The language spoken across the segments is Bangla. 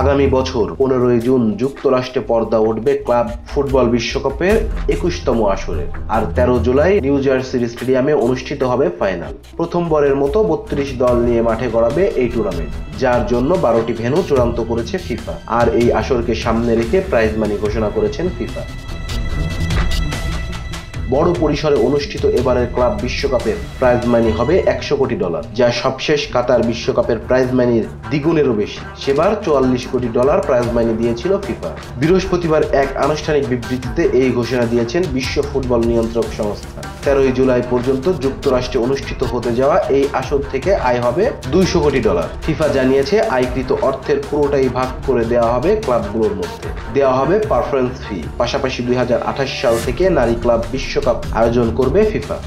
আগামী বছর 15 জুন যুক্তরাষ্ট্রে পর্দা উঠবে ক্লাব ফুটবল বিশ্বকাপের 21তম আসরে। আর 13 জুলাই নিউ জার্সির স্টেডিয়ামে অনুষ্ঠিত হবে ফাইনাল। প্রথমবারের মতো 32 দল নিয়ে মাঠে গড়াবে এই টুর্নামেন্ট, যার জন্য 12টি ভেন্যু চূড়ান্ত করেছে ফিফা। আর এই আসরকে সামনে রেখে প্রাইজ মানি ঘোষণা করেছেন ফিফা। বড় পরিসরে অনুষ্ঠিত এবারের ক্লাব বিশ্বকাপের প্রাইজ মানি হবে $100 কোটি, যা সবশেষ কাতার বিশ্বকাপের প্রাইজ মানির দ্বিগুণেরও বেশি। সেবার $44 কোটি প্রাইজ মানি দিয়েছিল ফিফা। বৃহস্পতিবার এক আনুষ্ঠানিক বিবৃতিতে এই ঘোষণা দিয়েছেন বিশ্ব ফুটবল নিয়ন্ত্রক সংস্থা। 13 জুলাই পর্যন্ত যুক্তরাষ্ট্রে অনুষ্ঠিত হতে যাওয়া এই আসর থেকে আয় হবে $200 কোটি। ফিফা জানিয়েছে আয়কৃত অর্থের পুরোটাই ভাগ করে দেওয়া হবে ক্লাবগুলোর মধ্যে। দেওয়া হবে পারফরম্যান্স ফি। পাশাপাশি 2028 সাল থেকে নারী ক্লাব বিশ্বকাপ আয়োজন করবে ফিফা।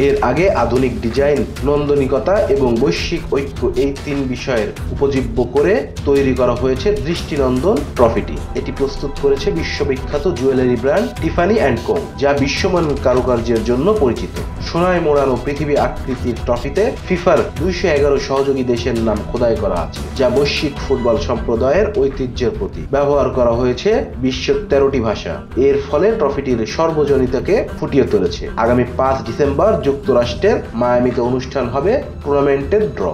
এর আগে আধুনিক ডিজাইন, নান্দনিকতা এবং বৈশ্বিক ঐক্য এই 3 বিষয়ের উপজীব্য করে তৈরি করা হয়েছে দৃষ্টিনন্দন ট্রফিটি। এটি প্রস্তুত করেছে বিশ্ববিখ্যাত জুয়েলারি ব্র্যান্ড টিফানি অ্যান্ড কো, যা বিশ্বমানের কারুকার্যের জন্য পরিচিত। সোনায় মোড়ানো পৃথিবী আকৃতির ট্রফিতে ফিফার 211 সহযোগী দেশের নাম খোদাই করা আছে, যা বৈশ্বিক ফুটবল সম্প্রদায়ের ঐতিহ্যের প্রতি। ব্যবহার করা হয়েছে বিশ্বের 13টি ভাষা। এর ফলে ট্রফিটির সর্বজনীনতাকে ফুটিয়ে তুলেছে। আগামী 5 ডিসেম্বর যুক্তরাষ্ট্রের মায়ামিতে অনুষ্ঠান হবে টুর্নামেন্টের ড্র।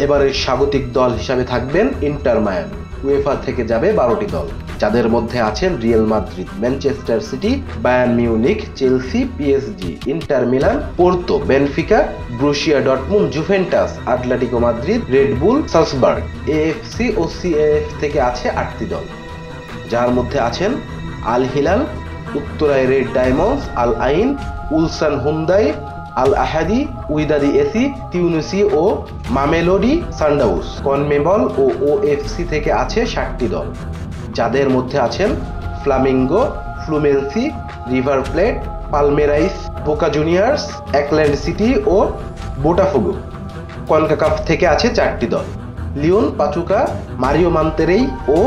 এবারের স্বাগতিক দল হিসাবে থাকবেন ইন্টার মায়ামি। উয়েফা থেকে যাবে 12টি দল, যাদের মধ্যে আছেন Real Madrid, Manchester City, Bayern Munich, Chelsea, PSG, Inter Milan, Porto, Benfica, Borussia Dortmund, Juventus, Atletico Madrid, Red Bull Salzburg. AFC ও সিএএফ থেকে আছে 8টি দল, যার মধ্যে আছেন Al Hilal, Urawa Red Diamonds, Al Ain, Ulsan Hyundai, Al Ahly, Wydad AC, তিউনিসি ও মামেলোডি সানডাউন্স। কনমেবল ও ওএফসি থেকে আছে 7টি দল, যাদের মধ্যে আছেন Flamengo, Fluminense, River Plate, Palmeiras, Boca Juniors, Auckland city ও বোটাফোগো। কনকাকাফ থেকে আছে 4টি দল, লিওন, পাচুকা, মারিও মান্তেরেই ও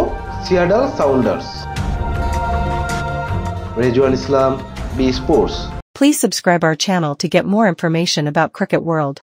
Seattle Sounders. Rezwan Islam, B Sports. Please subscribe our channel to get more information about Cricket World.